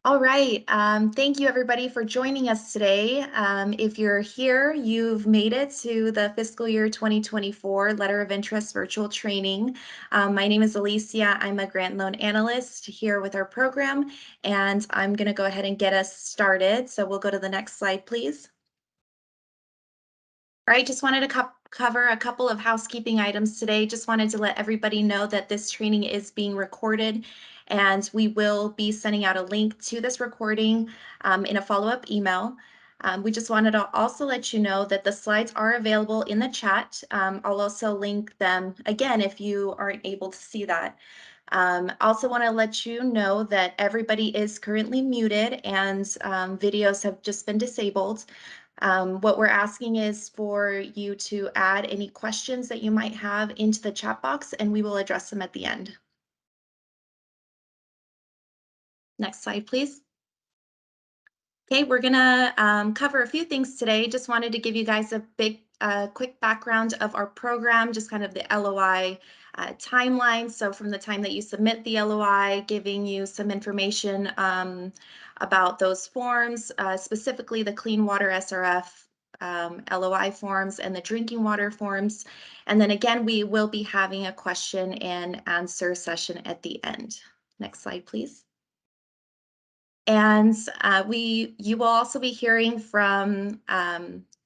All right. Thank you, everybody, for joining us today. If you're here, you've made it to the fiscal year 2024 Letter of Interest virtual training. My name is Alicia. I'm a grant loan analyst here with our program, and I'm going to go ahead and get us started. So we'll go to the next slide, please. All right, just wanted to cover a couple of housekeeping items today. Just wanted to let everybody know that this training is being recorded, and we will be sending out a link to this recording in a follow-up email. We just wanted to also let you know that the slides are available in the chat. I'll also link them again if you aren't able to see that. Also want to let you know that everybody is currently muted and videos have just been disabled. What we're asking is for you to add any questions that you might have into the chat box, and we will address them at the end. Next slide, please. Okay, we're gonna cover a few things today. Just wanted to give you guys a quick background of our program, just kind of the LOI timeline. So from the time that you submit the LOI, giving you some information about those forms, specifically the Clean Water SRF LOI forms and the drinking water forms. And then again, we will be having a question and answer session at the end. Next slide, please. And you will also be hearing from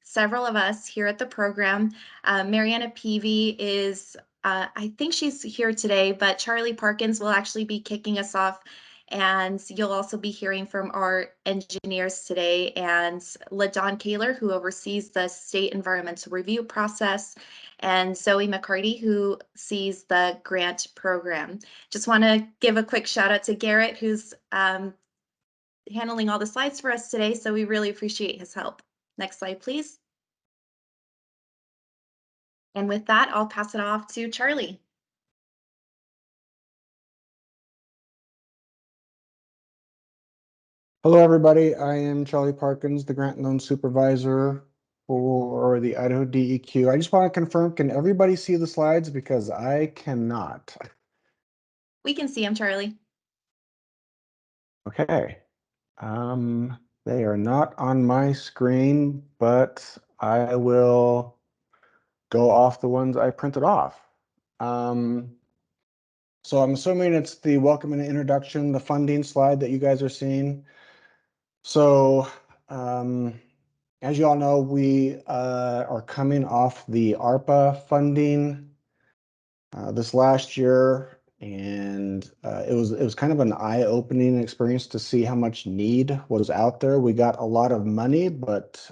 several of us here at the program. Mariana Peavy is, I think she's here today, but Charlie Parkins will actually be kicking us off. And you'll also be hearing from our engineers today, and LaDon Kaler, who oversees the state environmental review process, and Zoe McCarty, who sees the grant program. Just want to give a quick shout out to Garrett, who's handling all the slides for us today, so we really appreciate his help. Next slide, please. And with that, I'll pass it off to Charlie. Hello, everybody. I am Charlie Parkins, the Grant Loan Supervisor for the Idaho DEQ. I just want to confirm, can everybody see the slides? Because I cannot. We can see them, Charlie. Okay. They are not on my screen, but I will go off the ones I printed off. So I'm assuming it's the welcome and introduction, the funding slide that you guys are seeing. So, as you all know, we are coming off the ARPA funding this last year, and it was kind of an eye-opening experience to see how much need was out there. We got a lot of money, but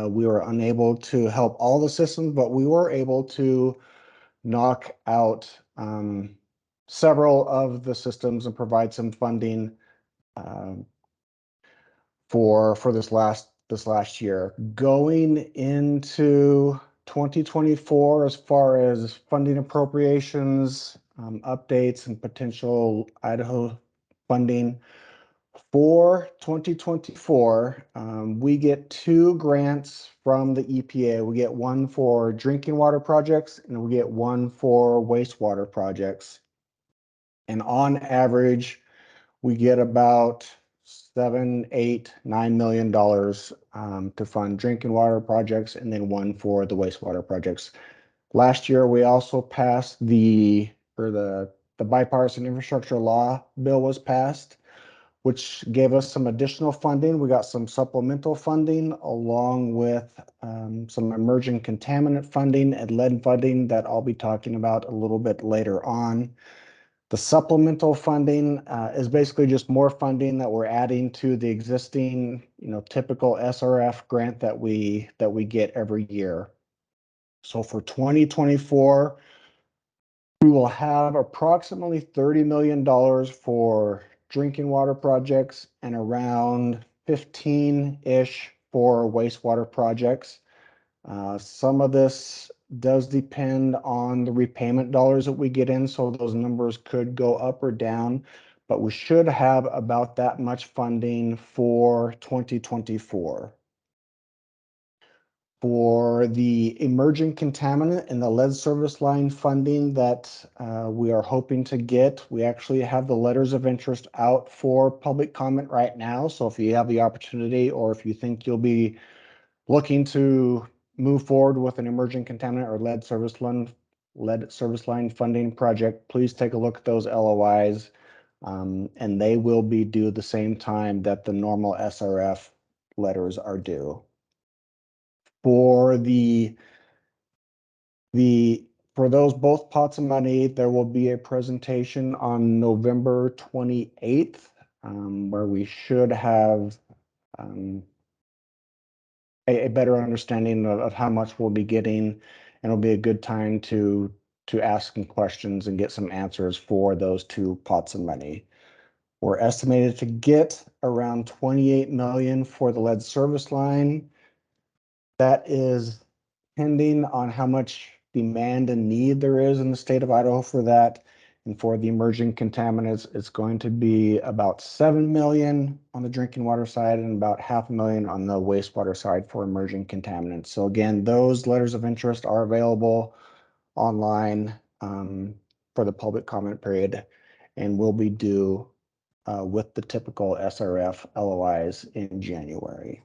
we were unable to help all the systems, but we were able to knock out several of the systems and provide some funding for this last year. Going into 2024, as far as funding appropriations, updates, and potential Idaho funding for 2024, we get 2 grants from the EPA. We get one for drinking water projects, and we get one for wastewater projects. And on average, we get about $7, $8, $9 million to fund drinking water projects, and then one for the wastewater projects. Last year, we also passed the bipartisan infrastructure law bill was passed, which gave us some additional funding. We got some supplemental funding along with some emerging contaminant funding and lead funding that I'll be talking about a little bit later on. The supplemental funding is basically just more funding that we're adding to the existing, typical SRF grant that we get every year. So for 2024, we will have approximately $30 million for drinking water projects and around 15-ish for wastewater projects. Some of this does depend on the repayment dollars that we get in, so those numbers could go up or down, but we should have about that much funding for 2024. For the emerging contaminant and the lead service line funding that we are hoping to get, we actually have the letters of interest out for public comment right now. So if you have the opportunity, or if you think you'll be looking to move forward with an emerging contaminant or lead service line funding project, please take a look at those LOIs. And they will be due the same time that the normal SRF letters are due. For for those both pots of money, there will be a presentation on November 28th, where we should have a better understanding of how much we'll be getting, and it'll be a good time to ask some questions and get some answers for those two pots of money. We're estimated to get around 28 million for the lead service line. That is depending on how much demand and need there is in the state of Idaho for that. And for the emerging contaminants, it's going to be about 7 million on the drinking water side and about 500,000 on the wastewater side for emerging contaminants. So again, those letters of interest are available online for the public comment period and will be due with the typical SRF LOIs in January.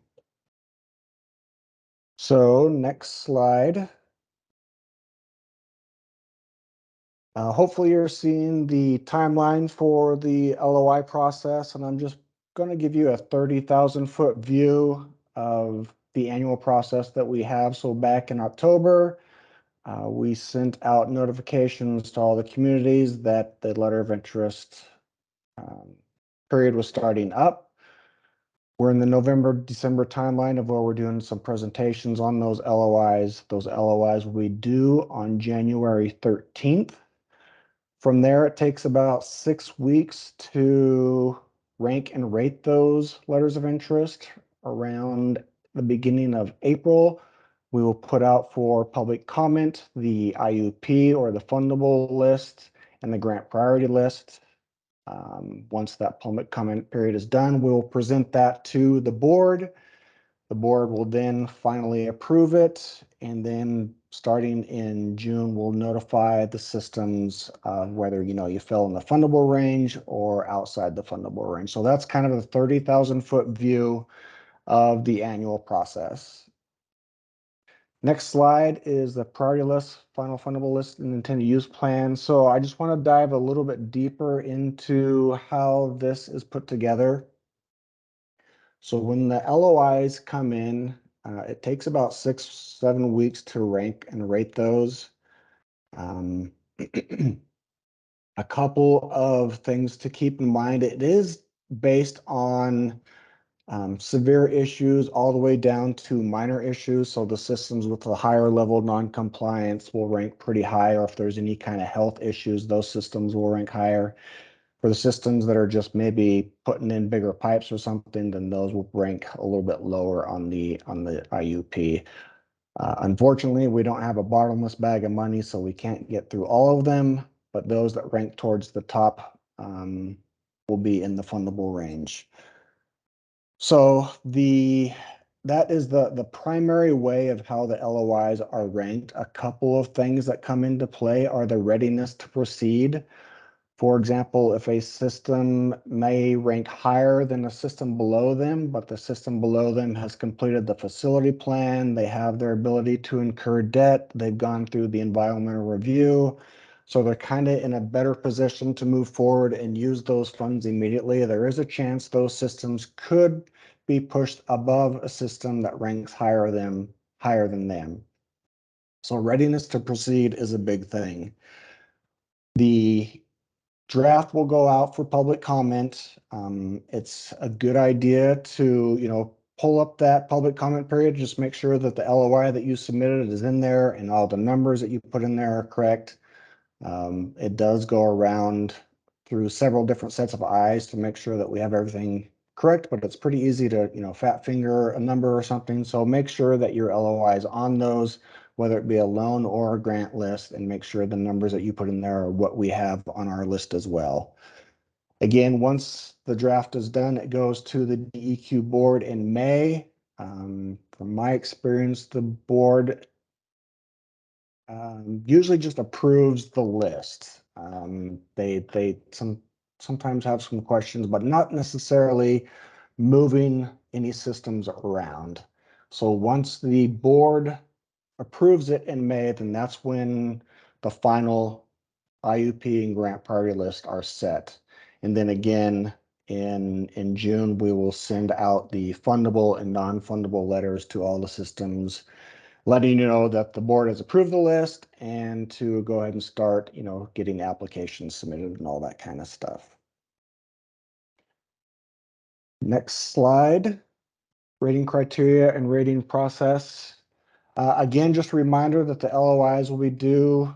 So next slide. Hopefully you're seeing the timeline for the LOI process, and I'm just going to give you a 30,000-foot view of the annual process that we have. So back in October, we sent out notifications to all the communities that the letter of interest period was starting up. We're in the November-December timeline of where we're doing some presentations on those LOIs. Those LOIs will be due on January 13th. From there, it takes about 6 weeks to rank and rate those letters of interest. Around the beginning of April, we will put out for public comment the IUP or the fundable list and the grant priority list. Once that public comment period is done, we will present that to the board. The board will then finally approve it, and then starting in June, we'll notify the systems whether you fell in the fundable range or outside the fundable range. So that's kind of a 30,000-foot view of the annual process. Next slide is the priority list, final fundable list, and intended use plan. So I just want to dive a little bit deeper into how this is put together. So when the LOIs come in, it takes about 6-7 weeks to rank and rate those. A couple of things to keep in mind. It is based on severe issues all the way down to minor issues. So the systems with a higher level non-compliance will rank pretty high, or if there's any kind of health issues, those systems will rank higher. For the systems that are just maybe putting in bigger pipes or something, then those will rank a little bit lower on the IUP. Unfortunately, we don't have a bottomless bag of money, so we can't get through all of them, but those that rank towards the top will be in the fundable range. So that is the primary way of how the LOIs are ranked. A couple of things that come into play are the readiness to proceed. For example, if a system may rank higher than a system below them, but the system below them has completed the facility plan, they have their ability to incur debt, they've gone through the environmental review, so they're kind of in a better position to move forward and use those funds immediately. There is a chance those systems could be pushed above a system that ranks higher than them. So readiness to proceed is a big thing. The draft will go out for public comment. It's a good idea to, pull up that public comment period. Just make sure that the LOI that you submitted is in there and all the numbers that you put in there are correct. It does go around through several different sets of eyes to make sure that we have everything correct, but it's pretty easy to, fat finger a number or something. So make sure that your LOI is on those, whether it be a loan or a grant list, and make sure the numbers that you put in there are what we have on our list as well. Again, once the draft is done, it goes to the DEQ board in May. From my experience, the board usually just approves the list. They sometimes have some questions, but not necessarily moving any systems around. So once the board approves it in May, then that's when the final IUP and grant priority list are set. And then again, in June, we will send out the fundable and non-fundable letters to all the systems, letting you know that the board has approved the list and to go ahead and start, getting applications submitted and all that kind of stuff. Next slide, rating criteria and rating process. Again, just a reminder that the LOIs will be due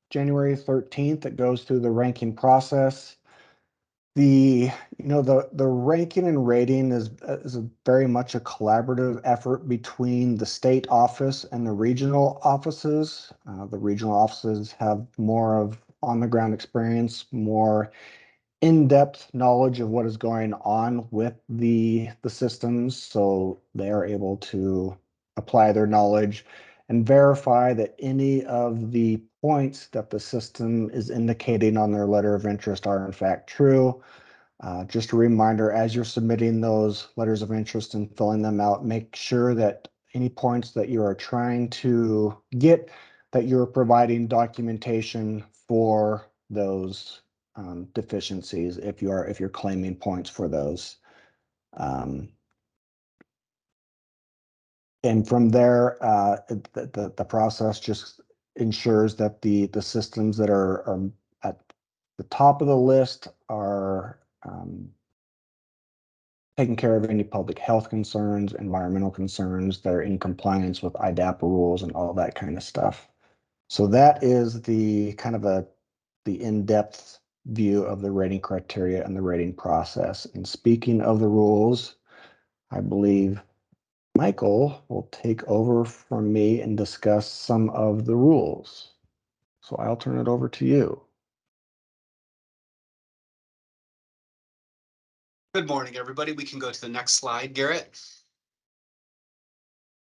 January 13th. It goes through the ranking process. The ranking and rating is very much a collaborative effort between the state office and the regional offices. The regional offices have more of on-the-ground experience, more in-depth knowledge of what is going on with the systems, so they are able to apply their knowledge and verify that any of the points that the system is indicating on their letter of interest are in fact true. Just a reminder, as you're submitting those letters of interest and filling them out, make sure that any points that you are trying to get, that you're providing documentation for those deficiencies if you're claiming points for those. And from there, the process just ensures that the systems that are at the top of the list are taking care of any public health concerns, environmental concerns that are in compliance with IDAPA rules and all that kind of stuff. So that is the kind of the in-depth view of the rating criteria and the rating process. And speaking of the rules, I believe Michael will take over from me and discuss some of the rules. So I'll turn it over to you. Good morning, everybody. We can go to the next slide, Garrett.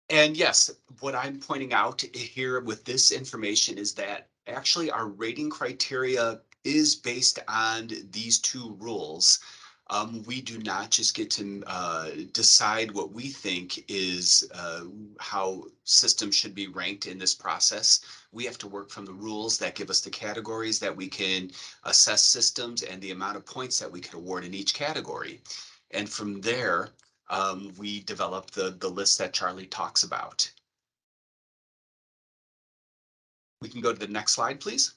And yes, what I'm pointing out here with this information is that actually our rating criteria is based on these two rules. We do not just get to decide what we think is how systems should be ranked in this process. We have to work from the rules that give us the categories that we can assess systems and the amount of points that we can award in each category. And from there, we develop the list that Charlie talks about. We can go to the next slide, please.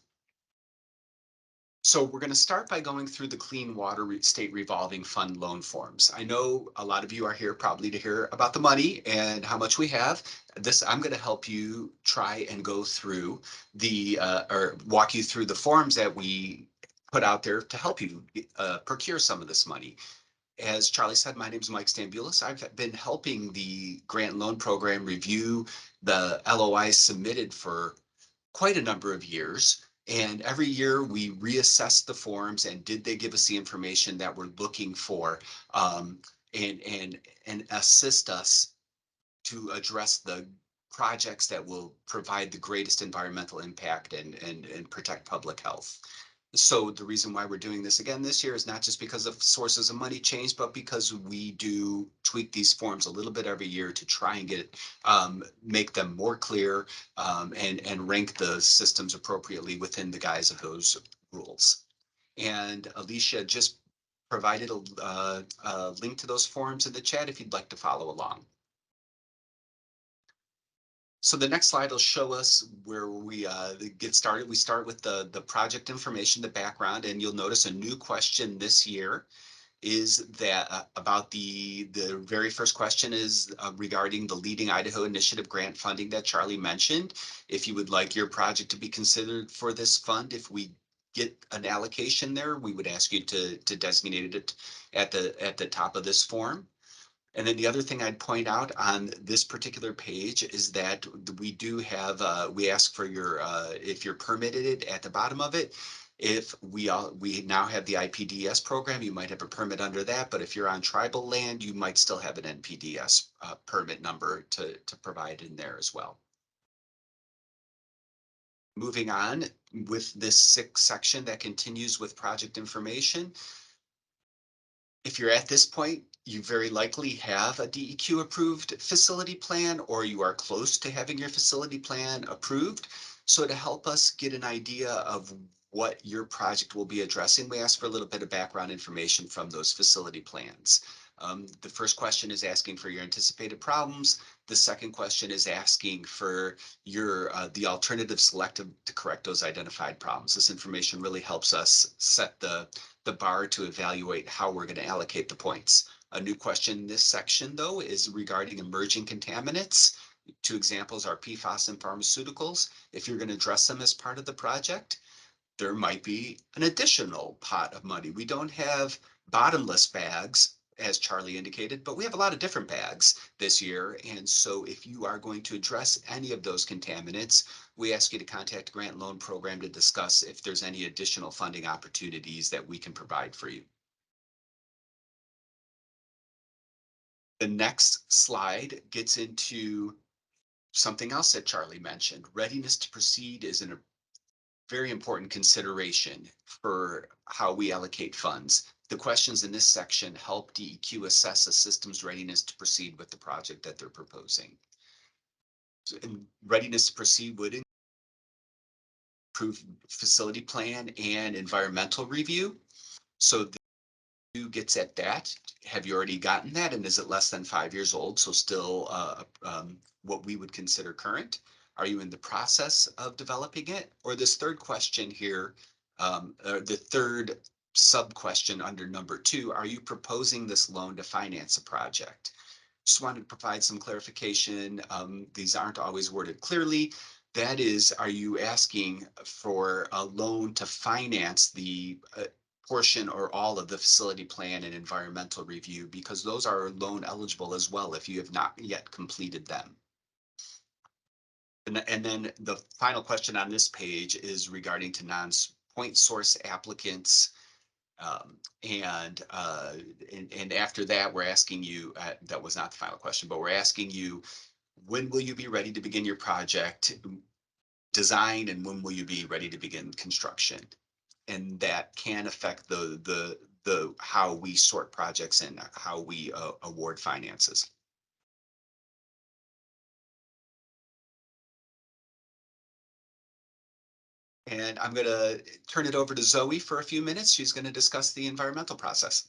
So we're going to start by going through the Clean Water State Revolving Fund loan forms. I know a lot of you are here probably to hear about the money and how much we have. I'm going to help you try and go through or walk you through the forms that we put out there to help you procure some of this money. As Charlie said, my name is Mike Stambulis. I've been helping the grant loan program review the LOIs submitted for quite a number of years. And every year we reassess the forms and did they give us the information that we're looking for, and assist us to address the projects that will provide the greatest environmental impact and protect public health. So the reason why we're doing this again this year is not just because of sources of money change, but because we do tweak these forms a little bit every year to try and make them more clear, and rank the systems appropriately within the guise of those rules. And Alicia just provided a link to those forms in the chat if you'd like to follow along. So the next slide will show us where we get started. We start with the project information, the background, and you'll notice a new question this year is that about the very first question is regarding the Leading Idaho Initiative grant funding that Charlie mentioned. If you would like your project to be considered for this fund, if we get an allocation there, we would ask you to designate it at the top of this form. And then the other thing I'd point out on this particular page is that we do have, we ask for your, if you're permitted at the bottom of it, If we now have the IPDS program, you might have a permit under that, but if you're on tribal land, you might still have an NPDS permit number to provide in there as well. Moving on with this sixth section that continues with project information. If you're at this point, you very likely have a DEQ approved facility plan, or you are close to having your facility plan approved. So to help us get an idea of what your project will be addressing, we ask for a little bit of background information from those facility plans. The first question is asking for your anticipated problems. The second question is asking for your the alternative selected to correct those identified problems. This information really helps us set the bar to evaluate how we're going to allocate the points. A new question in this section, though, is regarding emerging contaminants. Two examples are PFAS and pharmaceuticals. If you're going to address them as part of the project, there might be an additional pot of money. We don't have bottomless bags, as Charlie indicated, but we have a lot of different bags this year. And so if you are going to address any of those contaminants, we ask you to contact the grant loan program to discuss if there's any additional funding opportunities that we can provide for you. The next slide gets into something else that Charlie mentioned. Readiness to proceed is a very important consideration for how we allocate funds. The questions in this section help DEQ assess a system's readiness to proceed with the project that they're proposing. And readiness to proceed would improve facility plan and environmental review. So who gets at that? Have you already gotten that? And is it less than 5 years old? So still what we would consider current? Are you in the process of developing it? Or this third question here, the third sub question under number 2, are you proposing this loan to finance a project? Just wanted to provide some clarification. These aren't always worded clearly. That is, are you asking for a loan to finance the portion or all of the facility plan and environmental review, because those are loan eligible as well if you have not yet completed them. And then the final question on this page is regarding to non-point source applicants. And after that, we're asking you, that was not the final question, but we're asking you, when will you be ready to begin your project design, and when will you be ready to begin construction? And that can affect the how we sort projects and how we award finances. And I'm going to turn it over to Zoe for a few minutes. She's going to discuss the environmental process.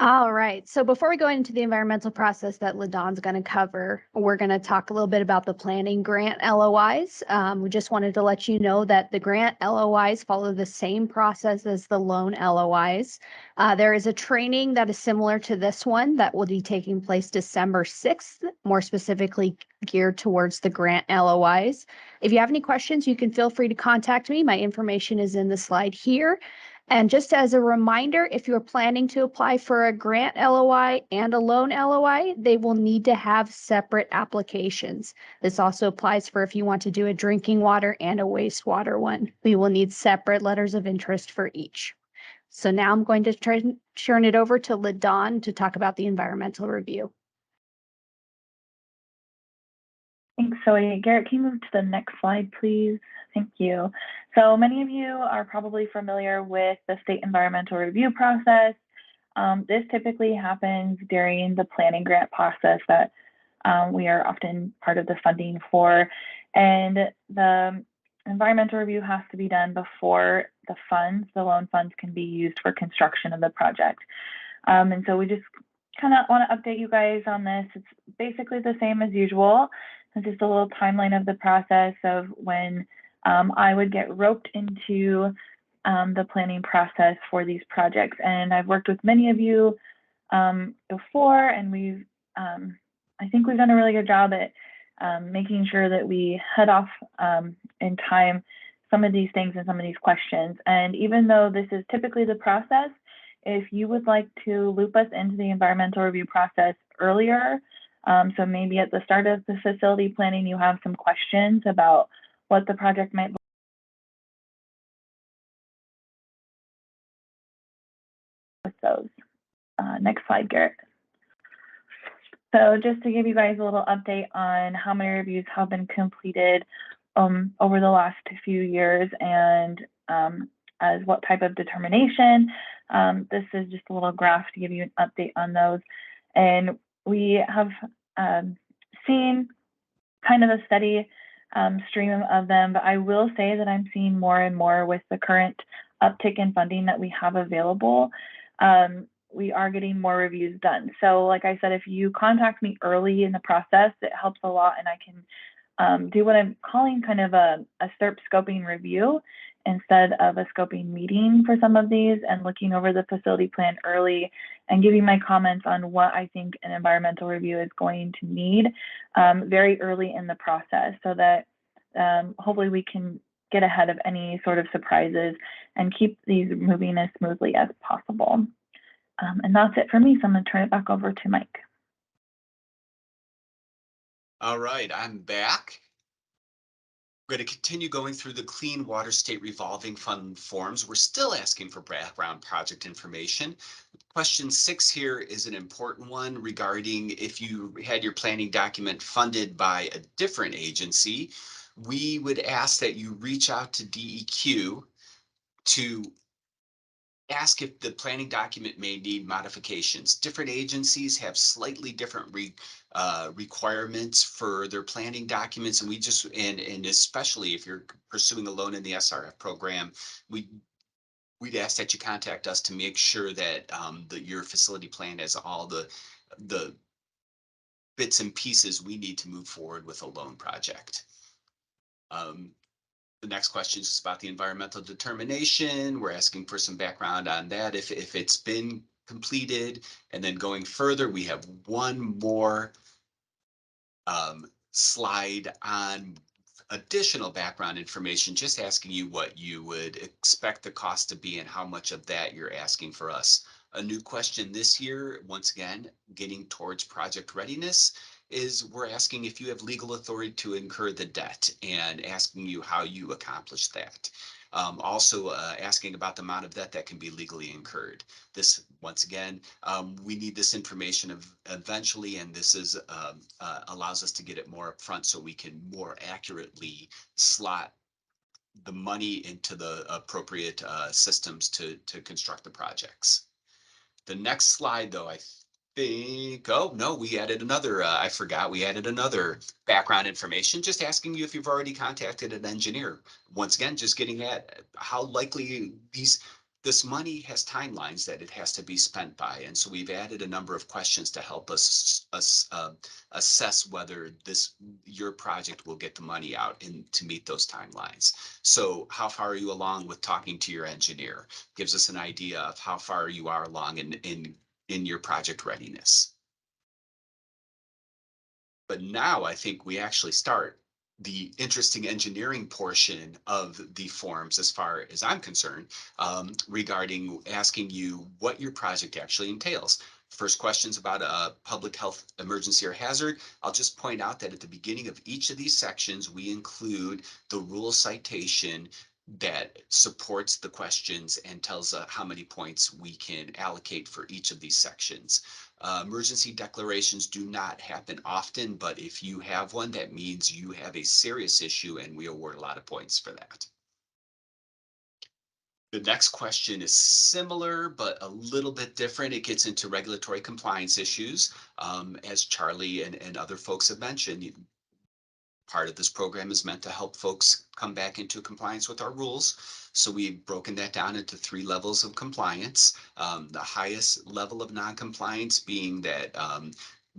All right. So before we go into the environmental process that LaDawn's going to cover, we're going to talk a little bit about the planning grant LOIs. We just wanted to let you know that the grant LOIs follow the same process as the loan LOIs. There is a training that is similar to this one that will be taking place December 6th, more specifically geared towards the grant LOIs. If you have any questions, you can feel free to contact me. My information is in the slide here. And just as a reminder, if you're planning to apply for a grant LOI and a loan LOI, they will need to have separate applications. This also applies for if you want to do a drinking water and a wastewater one. We will need separate letters of interest for each. So now I'm going to turn it over to LaDawn to talk about the environmental review. Thanks, Zoe. Garrett, can you move to the next slide, please? Thank you. So many of you are probably familiar with the state environmental review process. This typically happens during the planning grant process that we are often part of the funding for. And the environmental review has to be done before the loan funds can be used for construction of the project. And so we just kind of want to update you guys on this. It's basically the same as usual. It's just a little timeline of the process of when I would get roped into the planning process for these projects. And I've worked with many of you before, and I think we've done a really good job at making sure that we head off in time some of these things and some of these questions. And even though this is typically the process, if you would like to loop us into the environmental review process earlier, So maybe at the start of the facility planning, you have some questions about what the project might look like with those. Next slide, Garrett. So just to give you guys a little update on how many reviews have been completed over the last few years, and as what type of determination. This is just a little graph to give you an update on those. And we have seen kind of a steady stream of them, but I will say that I'm seeing more and more with the current uptick in funding that we have available. We are getting more reviews done. So like I said, if you contact me early in the process, it helps a lot, and I can do what I'm calling kind of a SERP scoping review instead of a scoping meeting for some of these, and looking over the facility plan early and giving my comments on what I think an environmental review is going to need very early in the process, so that hopefully we can get ahead of any sort of surprises and keep these moving as smoothly as possible. And that's it for me. So I'm going to turn it back over to Mike. All right, I'm back. We're going to continue going through the Clean Water State Revolving Fund forms. We're still asking for background project information. Question 6 here is an important one regarding if you had your planning document funded by a different agency. We would ask that you reach out to DEQ to ask if the planning document may need modifications. Different agencies have slightly different requirements for their planning documents, and we just, and especially if you're pursuing a loan in the SRF program, we'd ask that you contact us to make sure that your facility plan has all the bits and pieces we need to move forward with a loan project. The next question is about the environmental determination. We're asking for some background on that, if it's been completed. And then going further, we have one more slide on additional background information, just asking you what you would expect the cost to be and how much of that you're asking for us. A new question this year, once again, getting towards project readiness, is we're asking if you have legal authority to incur the debt and asking you how you accomplish that. Also asking about the amount of debt that can be legally incurred. This, once again, we need this information eventually, and this is allows us to get it more upfront so we can more accurately slot the money into the appropriate systems to construct the projects. The next slide, though, I think, oh no, we added another, I forgot, we added another background information, just asking you if you've already contacted an engineer. Once again, just getting at how likely this money has timelines that it has to be spent by. And so we've added a number of questions to help us assess whether your project will get the money out to meet those timelines. So how far are you along with talking to your engineer? Gives us an idea of how far you are along in your project readiness. But now I think we actually start the interesting engineering portion of the forms, as far as I'm concerned, regarding asking you what your project actually entails. First question's about a public health emergency or hazard. I'll just point out that at the beginning of each of these sections, we include the rule citation that supports the questions and tells how many points we can allocate for each of these sections. Emergency declarations do not happen often, but if you have one, that means you have a serious issue, and we award a lot of points for that. The next question is similar, but a little bit different. It gets into regulatory compliance issues. As Charlie and other folks have mentioned, part of this program is meant to help folks come back into compliance with our rules. So we've broken that down into 3 levels of compliance. The highest level of non-compliance being that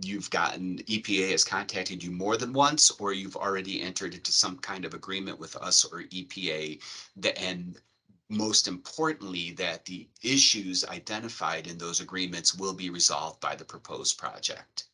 you've gotten, EPA has contacted you more than once, or you've already entered into some kind of agreement with us or EPA, and most importantly, that the issues identified in those agreements will be resolved by the proposed project.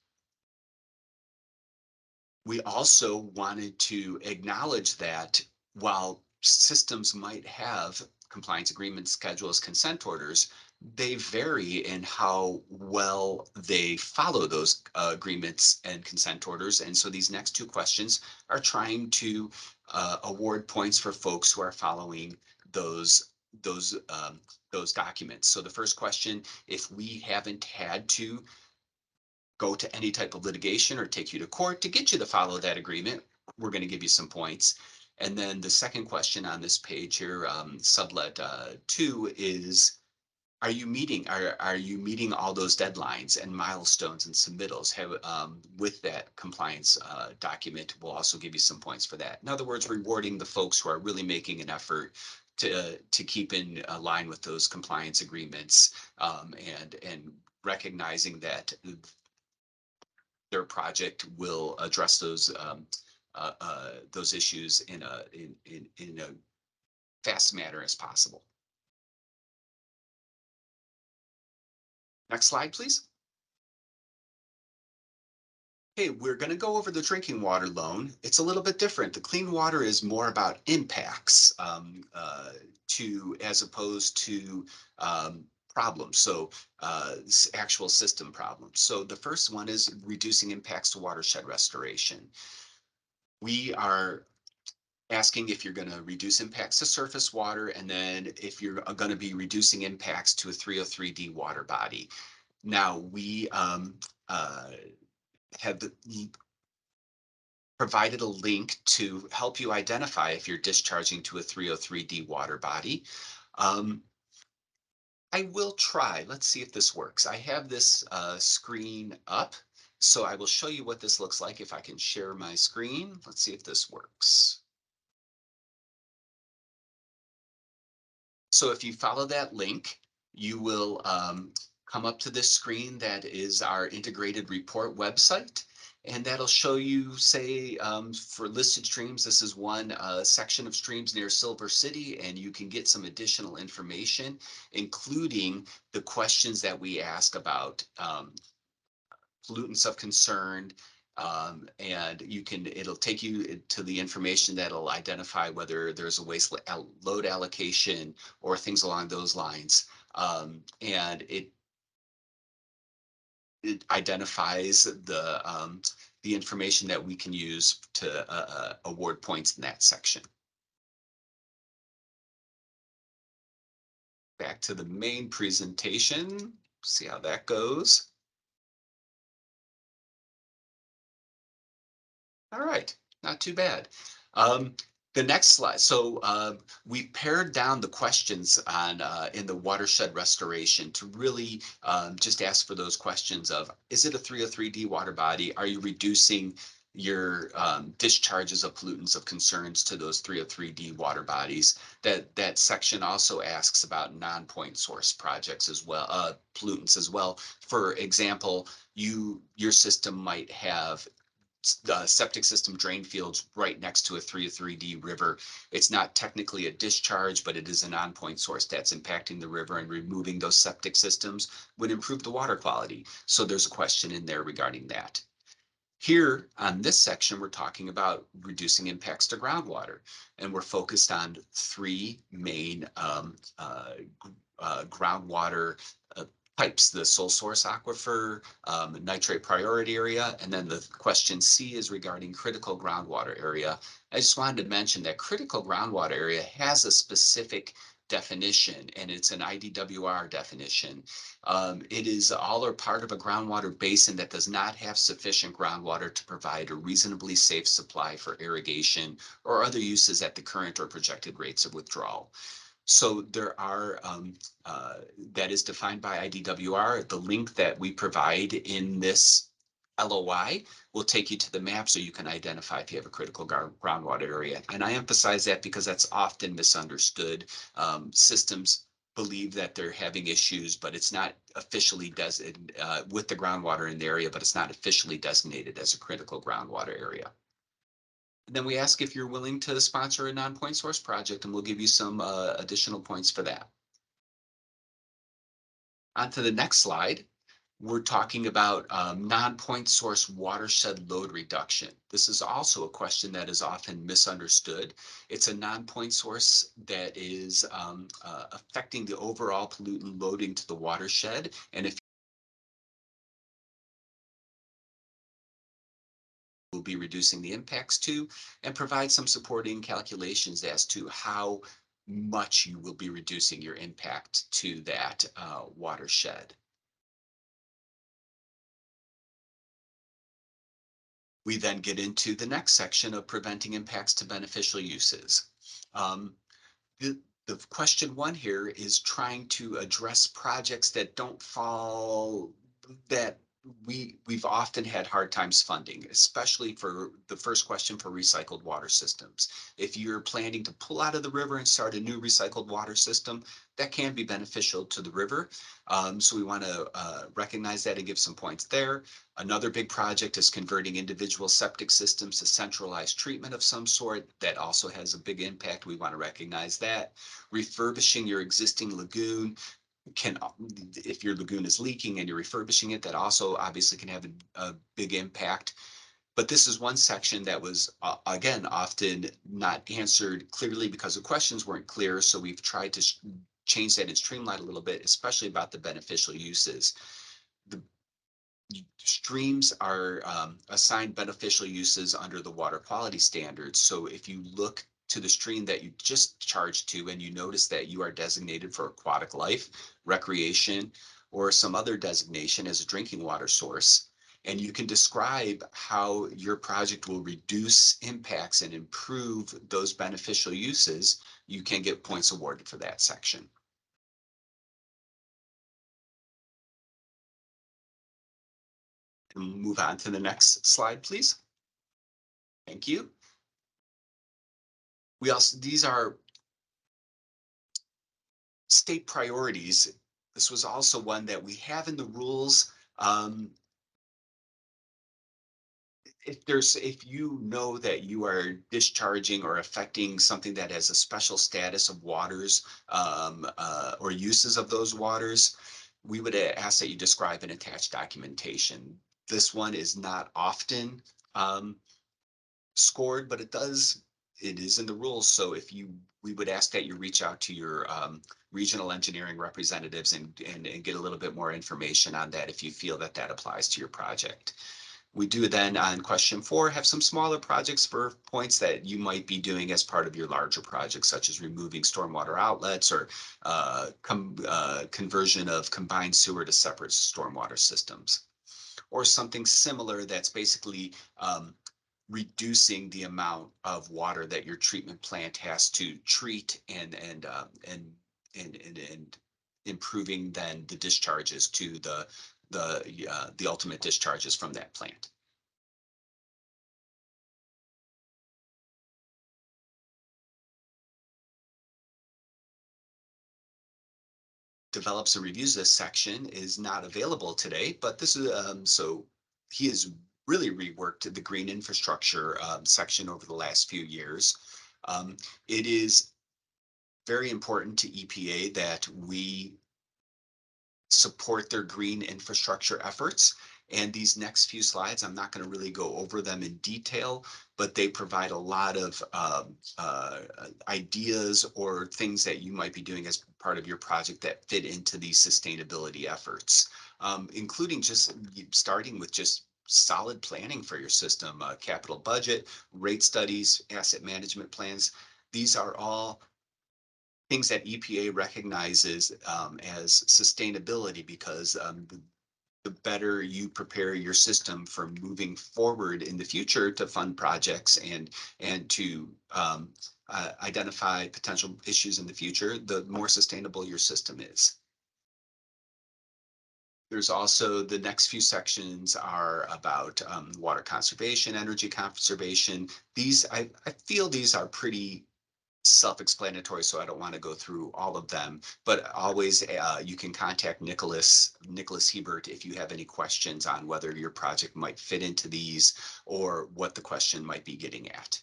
We also wanted to acknowledge that while systems might have compliance agreement schedules, consent orders, they vary in how well they follow those agreements and consent orders. And so these next two questions are trying to award points for folks who are following those those um, those documents. So the first question, if we haven't had to go to any type of litigation or take you to court to get you to follow that agreement, we're going to give you some points. And then the second question on this page here, sublet 2 is, are you meeting all those deadlines and milestones and submittals have with that compliance document? We'll also give you some points for that. In other words, rewarding the folks who are really making an effort to keep in line with those compliance agreements, and recognizing that their project will address those issues in a fast manner as possible. Next slide, please. Hey, we're going to go over the drinking water loan. It's a little bit different. The clean water is more about impacts as opposed to problems. So actual system problems. So the first one is reducing impacts to watershed restoration. We are asking if you're going to reduce impacts to surface water, and then if you're going to be reducing impacts to a 303D water body. Now, we have provided a link to help you identify if you're discharging to a 303D water body. I will try. Let's see if this works. I have this screen up, so I will show you what this looks like if I can share my screen. Let's see if this works. So if you follow that link, you will come up to this screen that is our integrated report website. And that'll show you, say, for listed streams, this is one section of streams near Silver City, and you can get some additional information, including the questions that we ask about pollutants of concern, and it'll take you to the information that'll identify whether there's a waste load allocation or things along those lines. And it identifies the information that we can use to award points in that section. Back to the main presentation, see how that goes. All right, not too bad. The next slide. So we pared down the questions on in the watershed restoration to really just ask for those questions of, is it a 303D water body? Are you reducing your discharges of pollutants of concerns to those 303D water bodies? That section also asks about non-point source projects as well, pollutants as well. For example, your system might have septic system drain fields right next to a 303D river. It's not technically a discharge, but it is a non-point source that's impacting the river, and removing those septic systems would improve the water quality. So there's a question in there regarding that. Here on this section, we're talking about reducing impacts to groundwater, and we're focused on three main groundwater types: the sole source aquifer, nitrate priority area, and then the question C is regarding critical groundwater area. I just wanted to mention that critical groundwater area has a specific definition, and it's an IDWR definition. It is all or part of a groundwater basin that does not have sufficient groundwater to provide a reasonably safe supply for irrigation or other uses at the current or projected rates of withdrawal. So there are, that is defined by IDWR. The link that we provide in this LOI will take you to the map so you can identify if you have a critical groundwater area. And I emphasize that because that's often misunderstood. Systems believe that they're having issues, but it's not officially designated with the groundwater in the area, but it's not officially designated as a critical groundwater area. And then we ask if you're willing to sponsor a non-point source project, and we'll give you some additional points for that. On to the next slide. We're talking about non-point source watershed load reduction. This is also a question that is often misunderstood. It's a non-point source that is affecting the overall pollutant loading to the watershed. And if we'll be reducing the impacts to, and provide some supporting calculations as to how much you will be reducing your impact to that watershed. We then get into the next section of preventing impacts to beneficial uses. The, the question one here is trying to address projects that don't fall, that we've often had hard times funding, especially for the first question for recycled water systems. If you're planning to pull out of the river and start a new recycled water system, that can be beneficial to the river. So we want to recognize that and give some points there. Another big project is converting individual septic systems to centralized treatment of some sort. That also has a big impact. We want to recognize that. Refurbishing your existing lagoon can, if your lagoon is leaking and you're refurbishing it, that also obviously can have a big impact. But this is one section that was, again, often not answered clearly because the questions weren't clear. So we've tried to change that and streamline a little bit, especially about the beneficial uses. The streams are assigned beneficial uses under the water quality standards. So if you look to the stream that you just charged to and you notice that you are designated for aquatic life, recreation, or some other designation as a drinking water source, and you can describe how your project will reduce impacts and improve those beneficial uses, you can get points awarded for that section. And move on to the next slide, please. Thank you. We also, these are state priorities. This was also one that we have in the rules. If you know that you are discharging or affecting something that has a special status of waters or uses of those waters, we would ask that you describe and attach documentation. This one is not often scored, but it is in the rules. So we would ask that you reach out to your regional engineering representatives and get a little bit more information on that if you feel that that applies to your project. We do then on question 4 have some smaller projects for points that you might be doing as part of your larger projects, such as removing stormwater outlets or conversion of combined sewer to separate stormwater systems, or something similar that's basically reducing the amount of water that your treatment plant has to treat and improving then the discharges to the ultimate discharges from that plant. Develops and reviews this section is not available today, but this is so he has really reworked the green infrastructure section over the last few years. It is very important to EPA that we support their green infrastructure efforts. And these next few slides, I'm not going to really go over them in detail, but they provide a lot of ideas or things that you might be doing as part of your project that fit into these sustainability efforts, including just starting with just solid planning for your system, capital budget, rate studies, asset management plans. These are all things that EPA recognizes as sustainability because the better you prepare your system for moving forward in the future to fund projects and to identify potential issues in the future, the more sustainable your system is. There's also the next few sections are about water conservation, energy conservation. I feel these are pretty self-explanatory, so I don't want to go through all of them, but always you can contact Nicholas Hebert if you have any questions on whether your project might fit into these or what the question might be getting at.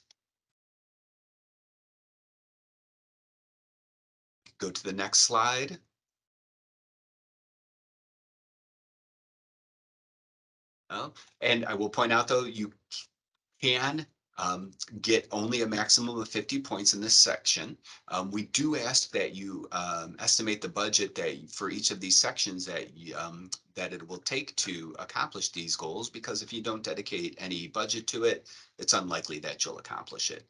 Go to the next slide. And I will point out, though, you can get only a maximum of 50 points in this section. We do ask that you estimate the budget that for each of these sections that it will take to accomplish these goals, because if you don't dedicate any budget to it, it's unlikely that you'll accomplish it.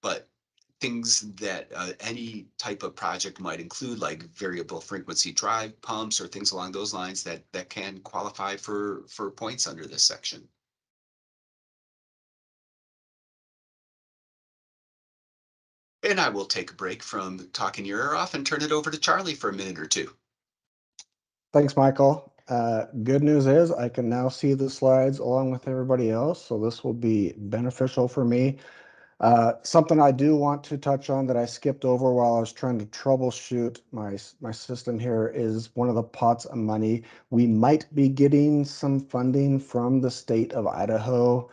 But things that any type of project might include, like variable frequency drive pumps or things along those lines, that can qualify for points under this section. And I will take a break from talking your ear off and turn it over to Charlie for a minute or two. Thanks, Michael. Good news is I can now see the slides along with everybody else, so this will be beneficial for me. Something I do want to touch on that I skipped over while I was trying to troubleshoot my system here is one of the pots of money. We might be getting some funding from the state of Idaho.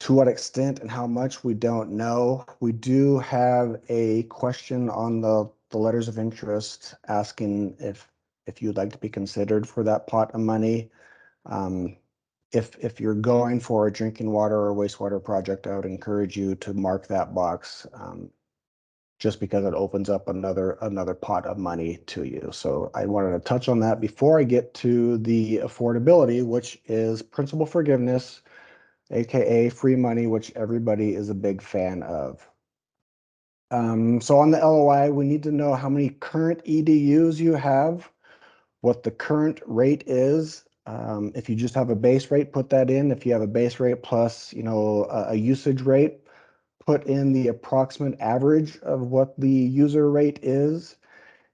To what extent and how much, we don't know. We do have a question on the letters of interest asking if you'd like to be considered for that pot of money. If you're going for a drinking water or wastewater project, I would encourage you to mark that box, just because it opens up another pot of money to you. So I wanted to touch on that before I get to the affordability, which is principal forgiveness, aka free money, which everybody is a big fan of. So on the LOI, we need to know how many current EDUs you have, what the current rate is. If you just have a base rate, put that in. If you have a base rate plus, a usage rate, put in the approximate average of what the user rate is.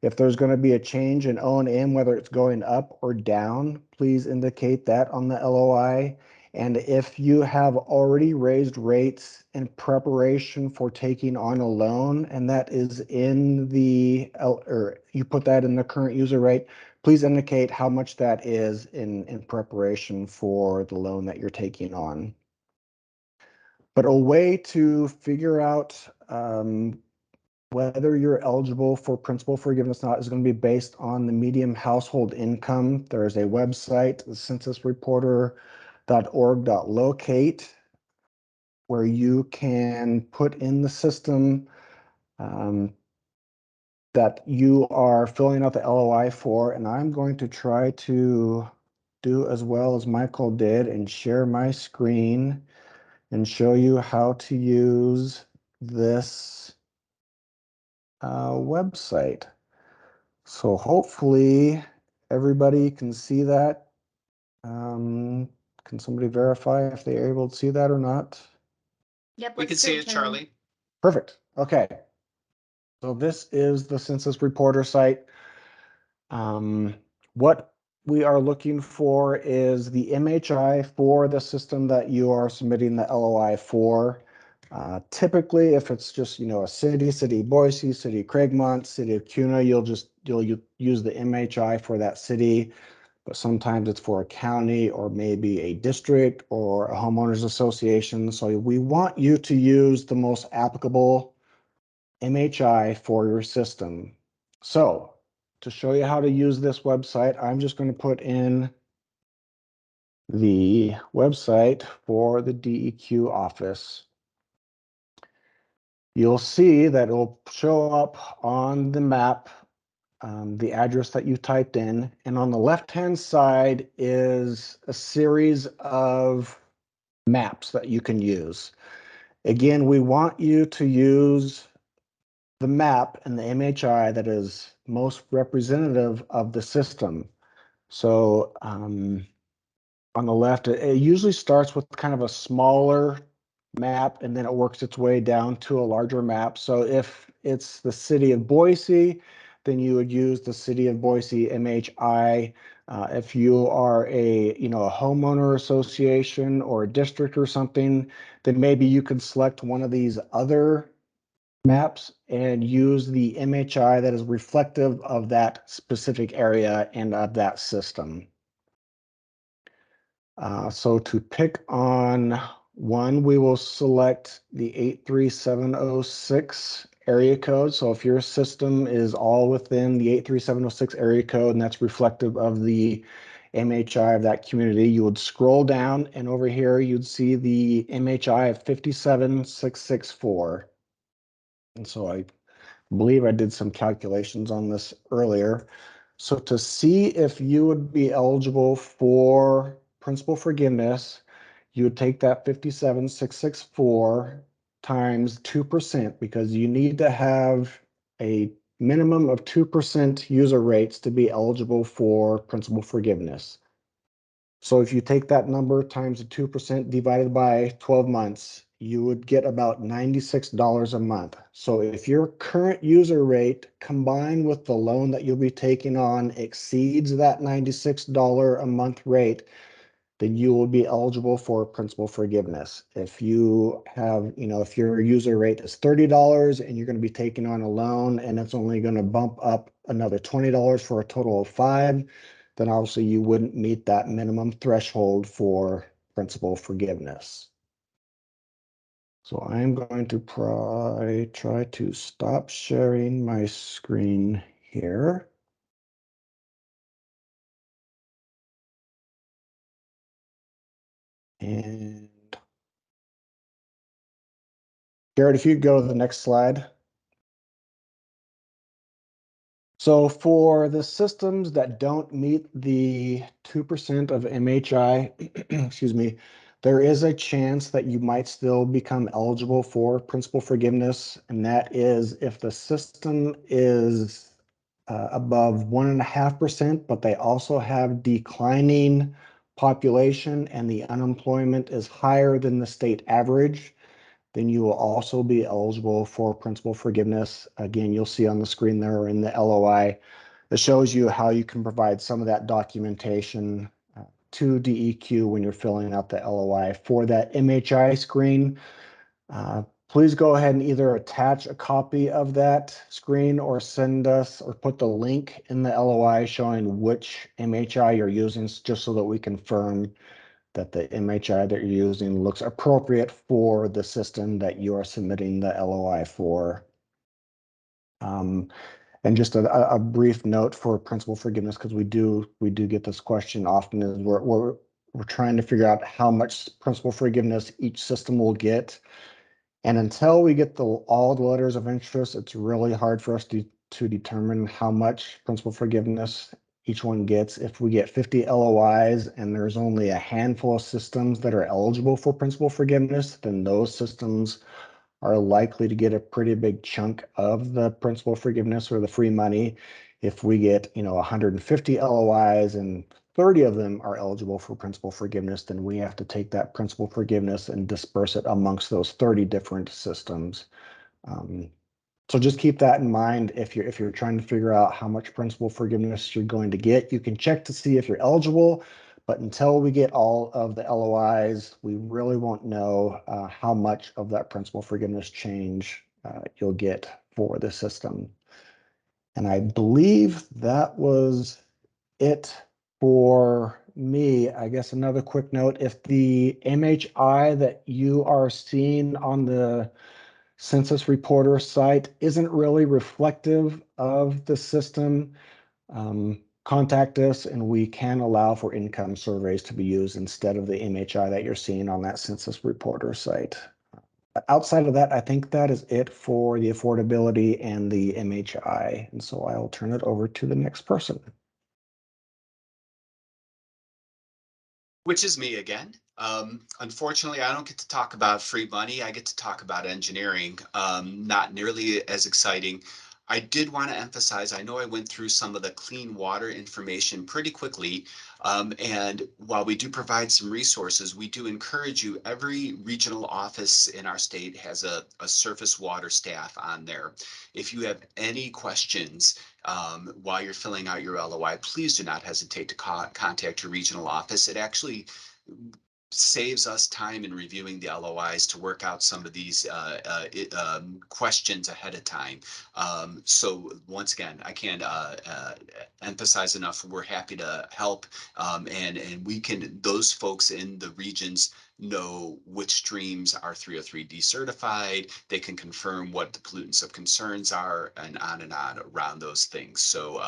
If there's going to be a change in O&M, whether it's going up or down, please indicate that on the LOI. And if you have already raised rates in preparation for taking on a loan, and that is in or you put that in the current user rate, please indicate how much that is in preparation for the loan that you're taking on. But a way to figure out whether you're eligible for principal forgiveness or not is going to be based on the median household income. There is a website, censusreporter.org.locate, where you can put in the system that you are filling out the LOI for. And I'm going to try to do as well as Michael did and share my screen and show you how to use this website. So hopefully everybody can see that. Can somebody verify if they are able to see that or not? Yep, We can see it, Charlie. Perfect. Okay. So this is the Census Reporter site. What we are looking for is the MHI for the system that you are submitting the LOI for. Typically, if it's just, a city of Boise, city of Craigmont, city of Kuna, you'll use the MHI for that city, but sometimes it's for a county or maybe a district or a homeowners association. So we want you to use the most applicable MHI for your system. So to show you how to use this website, I'm just going to put in the website for the DEQ office. You'll see that it'll show up on the map, the address that you typed in, and on the left-hand side is a series of maps that you can use. Again, we want you to use the map and the MHI that is most representative of the system. So on the left, it usually starts with kind of a smaller map and then it works its way down to a larger map. So if it's the city of Boise, then you would use the city of Boise MHI. If you are a homeowner association or a district or something, then maybe you could select one of these other maps and use the MHI that is reflective of that specific area and of that system. So to pick on one, we will select the 83706 area code. So if your system is all within the 83706 area code and that's reflective of the MHI of that community, you would scroll down and over here you'd see the MHI of 57,664. And so I believe I did some calculations on this earlier. So to see if you would be eligible for principal forgiveness, you would take that 57,664 times 2% because you need to have a minimum of 2% user rates to be eligible for principal forgiveness. So if you take that number times the 2% divided by 12 months, you would get about $96 a month. So if your current user rate combined with the loan that you'll be taking on exceeds that $96 a month rate, then you will be eligible for principal forgiveness. If you have, if your user rate is $30 and you're going to be taking on a loan and it's only going to bump up another $20 for a total of $5, then obviously you wouldn't meet that minimum threshold for principal forgiveness. So I'm going to try to stop sharing my screen here. And Garrett, if you go to the next slide. So for the systems that don't meet the 2% of MHI, excuse me, there is a chance that you might still become eligible for principal forgiveness. And that is if the system is above 1.5%, but they also have declining population and the unemployment is higher than the state average, then you will also be eligible for principal forgiveness. Again, you'll see on the screen there in the LOI that shows you how you can provide some of that documentation to DEQ when you're filling out the LOI. For that MHI screen, please go ahead and either attach a copy of that screen or send us or put the link in the LOI showing which MHI you're using just so that we confirm that the MHI that you're using looks appropriate for the system that you are submitting the LOI for. And just a brief note for principal forgiveness, because we do get this question often, is we're trying to figure out how much principal forgiveness each system will get. And until we get all the letters of interest, it's really hard for us to determine how much principal forgiveness each one gets. If we get 50 LOIs and there's only a handful of systems that are eligible for principal forgiveness, then those systems are likely to get a pretty big chunk of the principal forgiveness or the free money. If we get, 150 LOIs and 30 of them are eligible for principal forgiveness, then we have to take that principal forgiveness and disperse it amongst those 30 different systems. So just keep that in mind if you're trying to figure out how much principal forgiveness you're going to get. You can check to see if you're eligible, but until we get all of the LOIs, we really won't know how much of that principal forgiveness change you'll get for the system. And I believe that was it for me. I guess another quick note, if the MHI that you are seeing on the Census Reporter site isn't really reflective of the system, contact us and we can allow for income surveys to be used instead of the MHI that you're seeing on that Census Reporter site. Outside of that, I think that is it for the affordability and the MHI. And so I'll turn it over to the next person. Which is me again. Unfortunately, I don't get to talk about free money. I get to talk about engineering. Not nearly as exciting. I did want to emphasize, I know I went through some of the clean water information pretty quickly. And while we do provide some resources, we do encourage you, every regional office in our state has a surface water staff on there. If you have any questions while you're filling out your LOI, please do not hesitate to contact your regional office. It actually saves us time in reviewing the LOIs to work out some of these questions ahead of time. So once again, I can't emphasize enough, we're happy to help. And we can, those folks in the regions know which streams are 303D certified. They can confirm what the pollutants of concerns are, and on around those things. So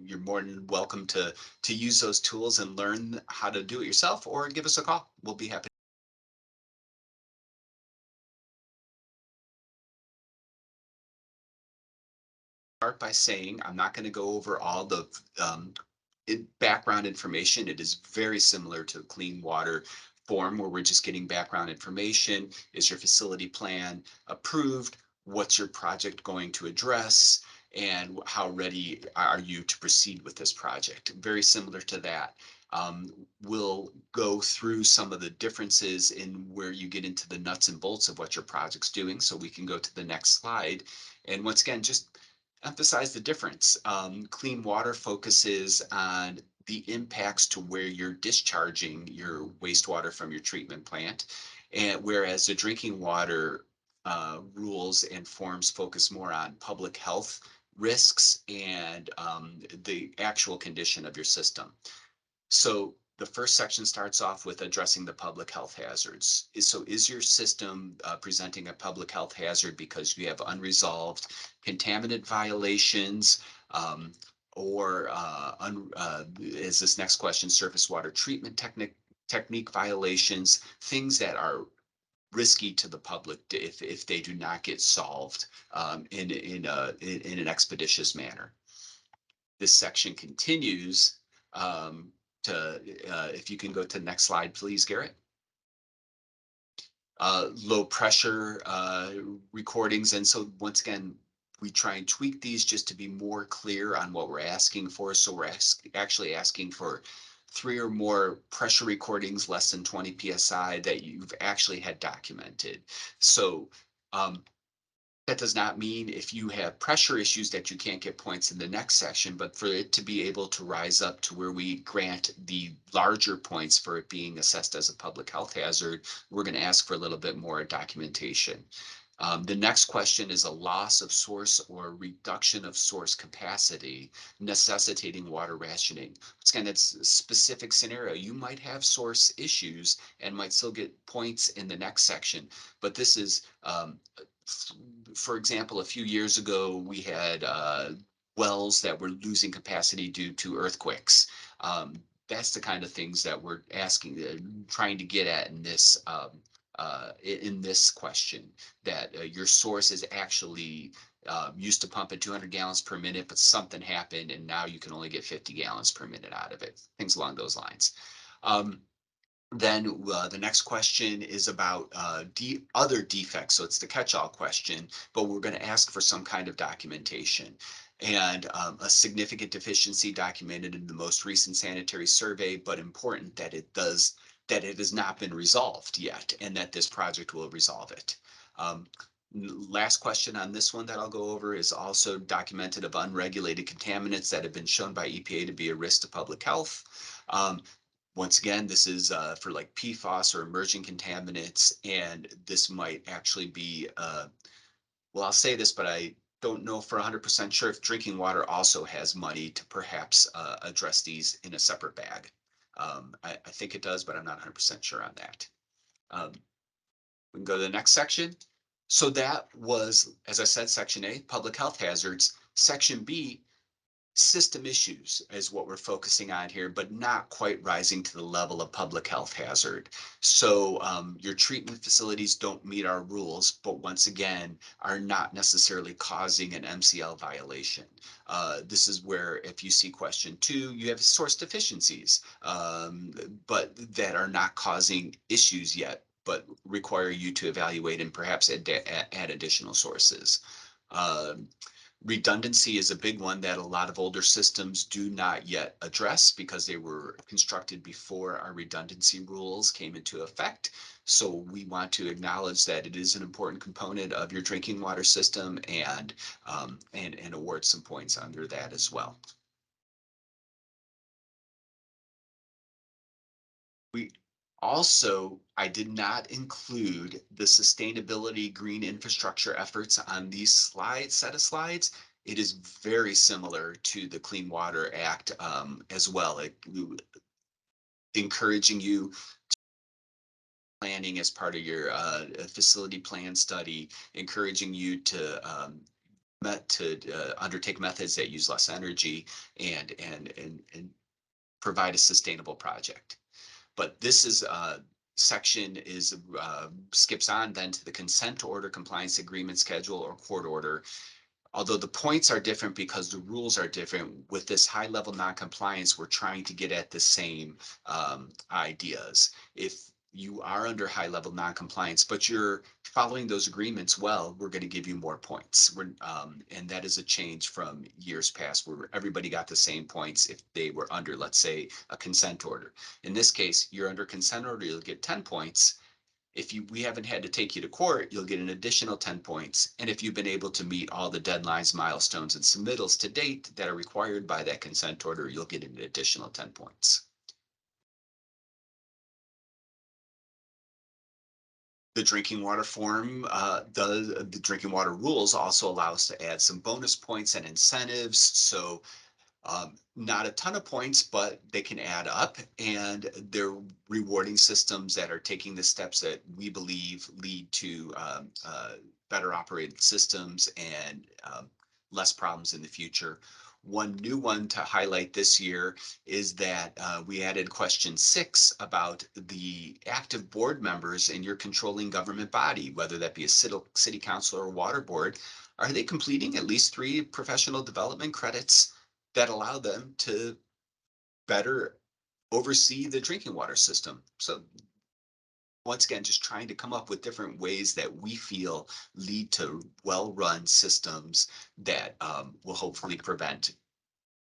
you're more than welcome to use those tools and learn how to do it yourself, or give us a call. We'll be happy. Start by saying I'm not going to go over all the background information. It is very similar to the clean water form, where we're just getting background information. Is your facility plan approved? What's your project going to address? And how ready are you to proceed with this project? Very similar to that. We'll go through some of the differences in where you get into the nuts and bolts of what your project's doing. So we can go to the next slide. And once again, just emphasize the difference. Clean water focuses on the impacts to where you're discharging your wastewater from your treatment plant, and whereas the drinking water rules and forms focus more on public health risks and the actual condition of your system. So the first section starts off with addressing the public health hazards. Is your system presenting a public health hazard because you have unresolved contaminant violations, or is this next question, surface water treatment technique violations, things that are risky to the public if they do not get solved in an expeditious manner. This section continues if you can go to the next slide, please, Garrett. Low pressure recordings. And so once again, we try and tweak these just to be more clear on what we're asking for. So we're actually asking for 3 or more pressure recordings less than 20 PSI that you've actually had documented. So that does not mean if you have pressure issues that you can't get points in the next section, but for it to be able to rise up to where we grant the larger points for it being assessed as a public health hazard, we're going to ask for a little bit more documentation. The next question is a loss of source or reduction of source capacity necessitating water rationing. It's kind of a specific scenario. You might have source issues and might still get points in the next section, but this is for example, a few years ago, we had wells that were losing capacity due to earthquakes. That's the kind of things that we're asking, trying to get at in this question, that your source is actually used to pump at 200 gallons per minute, but something happened and now you can only get 50 gallons per minute out of it, things along those lines. Then the next question is about other defects. So it's the catch-all question, but we're going to ask for some kind of documentation. And a significant deficiency documented in the most recent sanitary survey, but important that it has not been resolved yet, and that this project will resolve it. Last question on this one that I'll go over is also documented of unregulated contaminants that have been shown by EPA to be a risk to public health. Once again, this is for like PFAS or emerging contaminants, and this might actually be, well, I'll say this, but I don't know for 100% sure if drinking water also has money to perhaps address these in a separate bag. I think it does, but I'm not 100% sure on that. We can go to the next section. So that was, as I said, section A, public health hazards. Section B, system issues is what we're focusing on here, but not quite rising to the level of public health hazard. So your treatment facilities don't meet our rules, but once again, are not necessarily causing an MCL violation. This is where if you see question 2, you have source deficiencies, but that are not causing issues yet, but require you to evaluate and perhaps add additional sources. Redundancy is a big one that a lot of older systems do not yet address because they were constructed before our redundancy rules came into effect. So we want to acknowledge that it is an important component of your drinking water system and award some points under that as well. I did not include the sustainability green infrastructure efforts on these set of slides. It is very similar to the Clean Water Act as well, encouraging you planning as part of your facility plan study, encouraging you to undertake methods that use less energy and provide a sustainable project. But this is section is skips on then to the consent order, compliance agreement schedule, or court order. Although the points are different because the rules are different, with this high level non-compliance, we're trying to get at the same ideas. If you are under high level non-compliance, but you're following those agreements well, we're going to give you more points. And that is a change from years past where everybody got the same points if they were under, let's say, a consent order. In this case, you're under consent order, you'll get 10 points. If we haven't had to take you to court, you'll get an additional 10 points. And if you've been able to meet all the deadlines, milestones, and submittals to date that are required by that consent order, you'll get an additional 10 points. The drinking water form, the drinking water rules also allow us to add some bonus points and incentives. So not a ton of points, but they can add up, and they're rewarding systems that are taking the steps that we believe lead to better operated systems and less problems in the future. One new one to highlight this year is that we added question 6 about the active board members in your controlling government body, whether that be a city council or a water board. Are they completing at least 3 professional development credits that allow them to better oversee the drinking water system? So once again, just trying to come up with different ways that we feel lead to well-run systems that will hopefully prevent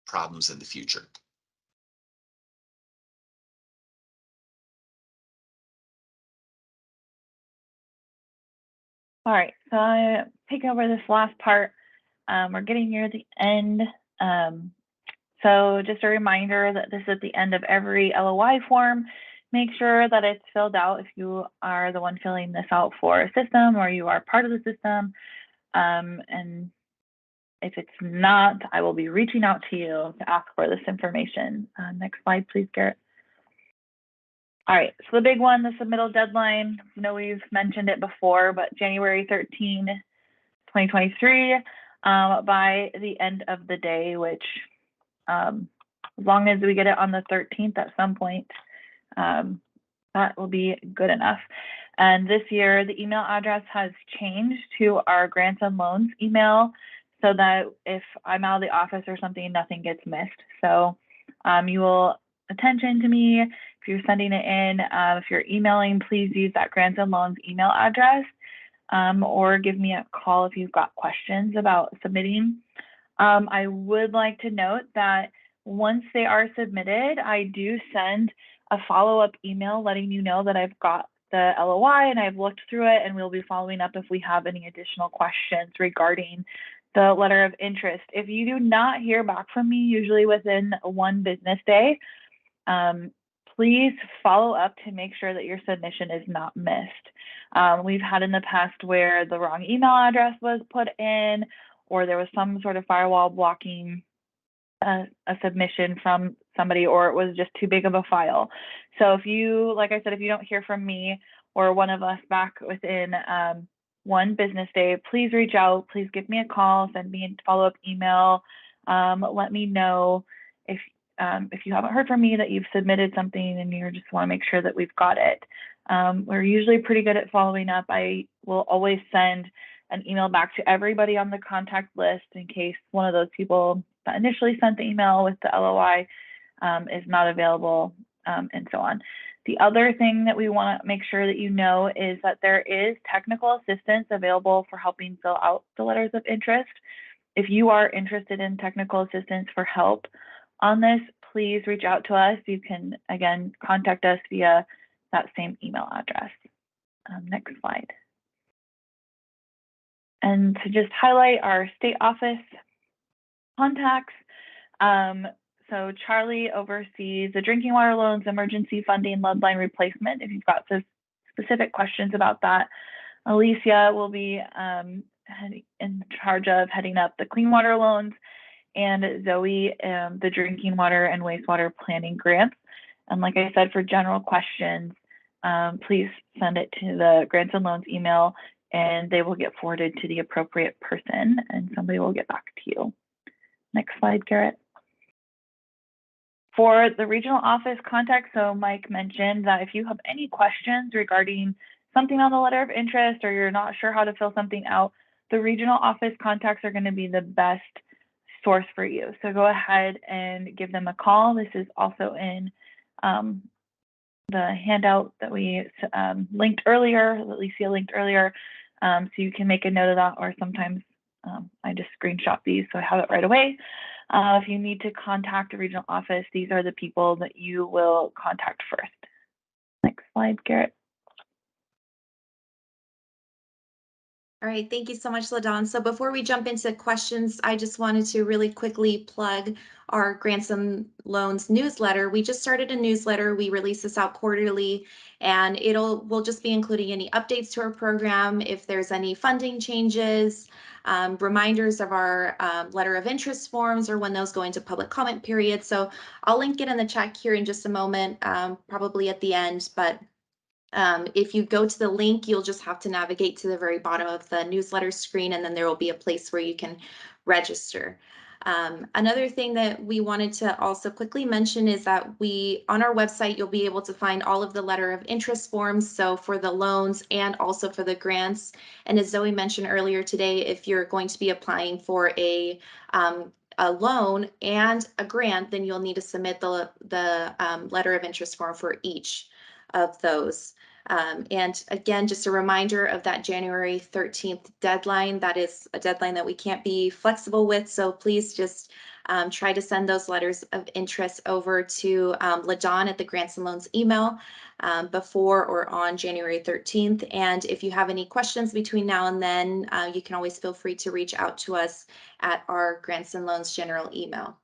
problems in the future. All right, so I take over this last part. We're getting near the end. So just a reminder that this is at the end of every LOI form. Make sure that it's filled out if you are the one filling this out for a system or you are part of the system. And if it's not, I will be reaching out to you to ask for this information. Next slide, please, Garrett. All right, so the big one, the submittal deadline. I know we've mentioned it before, but January 13, 2023, by the end of the day, which as long as we get it on the 13th at some point, that will be good enough. And this year, the email address has changed to our grants and loans email so that if I'm out of the office or something, nothing gets missed. So you will attention to me. If you're sending it in, if you're emailing, please use that grants and loans email address or give me a call if you've got questions about submitting. I would like to note that once they are submitted, I do send a follow-up email letting you know that I've got the LOI and I've looked through it, and we'll be following up if we have any additional questions regarding the letter of interest. If you do not hear back from me, usually within 1 business day, please follow up to make sure that your submission is not missed. We've had in the past where the wrong email address was put in, or there was some sort of firewall blocking a submission from somebody, or it was just too big of a file. So if you, like I said, if you don't hear from me or one of us back within 1 business day, please reach out, please give me a call, send me a follow-up email. Let me know if you haven't heard from me that you've submitted something and you just want to make sure that we've got it. We're usually pretty good at following up. I will always send an email back to everybody on the contact list in case one of those people that initially sent the email with the LOI is not available, and so on. The other thing that we want to make sure that you know is that there is technical assistance available for helping fill out the letters of interest. If you are interested in technical assistance for help on this, please reach out to us. You can, again, contact us via that same email address. Next slide. And to just highlight our state office contacts. So Charlie oversees the drinking water loans, emergency funding, lead line replacement. If you've got some specific questions about that, Alicia will be in charge of heading up the clean water loans, and Zoe, the drinking water and wastewater planning grants. And like I said, for general questions, please send it to the grants and loans email, and they will get forwarded to the appropriate person, and somebody will get back to you. Next slide, Garrett. For the regional office contact, so Mike mentioned that if you have any questions regarding something on the letter of interest, or you're not sure how to fill something out, the regional office contacts are going to be the best source for you. So go ahead and give them a call. This is also in the handout that we linked earlier, that Alicia linked earlier. So you can make a note of that, or sometimes I just screenshot these so I have it right away. If you need to contact a regional office, these are the people that you will contact first. Next slide, Garrett. All right, thank you so much, LaDawn. So before we jump into questions, I just wanted to really quickly plug our Grants and Loans newsletter. We just started a newsletter. We release this out quarterly, and we'll just be including any updates to our program, if there's any funding changes, reminders of our letter of interest forms, or when those go into public comment period. So I'll link it in the chat here in just a moment, probably at the end, but if you go to the link, you'll just have to navigate to the very bottom of the newsletter screen, and then there will be a place where you can register. Another thing that we wanted to also quickly mention is that on our website, you'll be able to find all of the letter of interest forms, so for the loans and also for the grants. And as Zoe mentioned earlier today, if you're going to be applying for a loan and a grant, then you'll need to submit the letter of interest form for each of those. And again, just a reminder of that January 13th deadline. That is a deadline that we can't be flexible with. So please just try to send those letters of interest over to LaDawn at the Grants and Loans email before or on January 13th. And if you have any questions between now and then, you can always feel free to reach out to us at our Grants and Loans general email.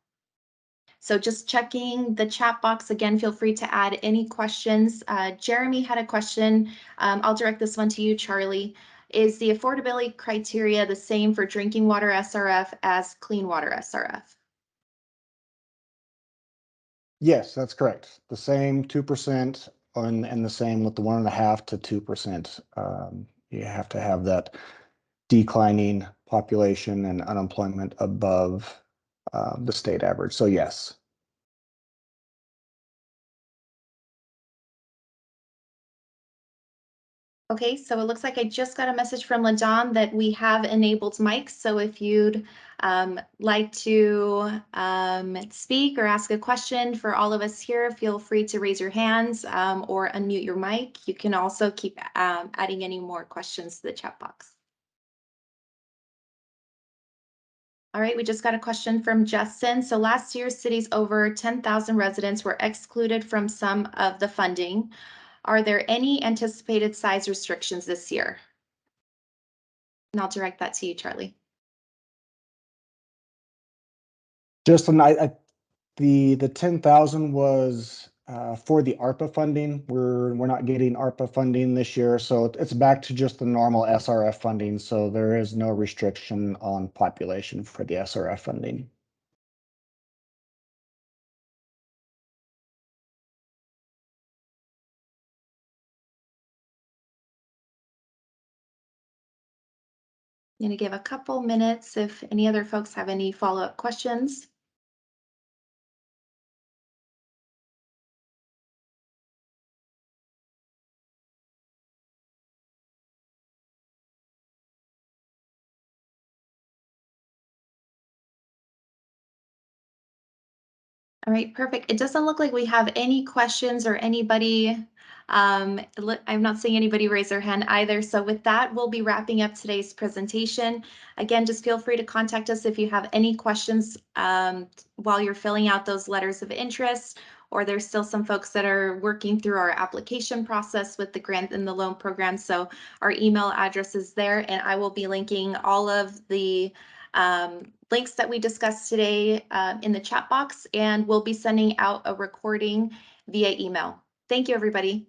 So just checking the chat box again, feel free to add any questions. Jeremy had a question. I'll direct this one to you, Charlie. Is the affordability criteria the same for drinking water SRF as clean water SRF? Yes, that's correct. The same 2% and the same with the 1.5 to 2%. You have to have that declining population and unemployment above the state average. So yes. Okay, so it looks like I just got a message from LaDawn that we have enabled mics. So if you'd like to speak or ask a question for all of us here, feel free to raise your hands or unmute your mic. You can also keep adding any more questions to the chat box. All right, we just got a question from Justin. So last year, cities over 10,000 residents were excluded from some of the funding. Are there any anticipated size restrictions this year? And I'll direct that to you, Charlie. Justin, the 10,000 was for the ARPA funding. We're not getting ARPA funding this year, so it's back to just the normal SRF funding. So there is no restriction on population for the SRF funding. I'm going to give a couple minutes if any other folks have any follow-up questions. All right, perfect. It doesn't look like we have any questions or anybody. I'm not seeing anybody raise their hand either. So with that, we'll be wrapping up today's presentation. Again, just feel free to contact us if you have any questions while you're filling out those letters of interest, or there's still some folks that are working through our application process with the grant and the loan program. So our email address is there, and I will be linking all of the links that we discussed today in the chat box, and we'll be sending out a recording via email. Thank you, everybody.